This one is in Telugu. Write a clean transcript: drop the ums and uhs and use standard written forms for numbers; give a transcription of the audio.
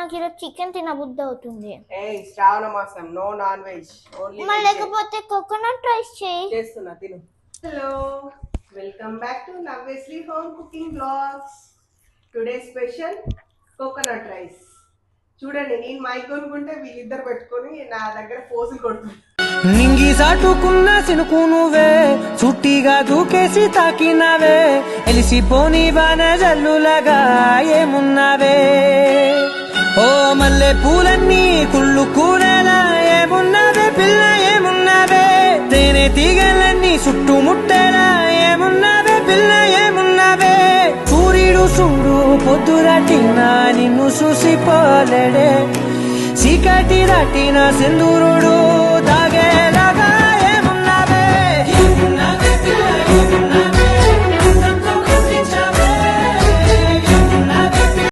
నాకు ఈరోజు చికెన్ తినబుద్ధి అవుతుంది. శ్రావణ మాసం నో నాన్ వెజ్ ఓన్లీ. లేకపోతే కోకోనట్ రైస్ చేస్తున్నా తిను. Hello, welcome back to Navyasri home cooking blogs. Today special coconut rice. చూడండి, నేను మైక్ కొనుక్కుంటే వీళ్ళిద్దరు పెట్టుకొని నా దగ్గర పోజులు కొడుతున్నారు. నింగి సాటుకున్న సినుకు నువ్వే, చుట్టిగా దూకేసి తాకినావే, ఎలిసిపోని బాన జల్లులగా ఏమున్నావే. ఓ మల్లె పూలన్నీ కుళ్ళు కూరేలా ఏమున్నావే పిల్ల ఏమున్నావే, తేనె తీగలన్నీ చుట్టుముట్టేలా ఏమున్నావే పిల్ల ఏమున్నావే. సూర్యుడు చూడు పొద్దురటినా నిన్ను చూసిపోలేడే, చీకటి దాటిన సింధూరుడు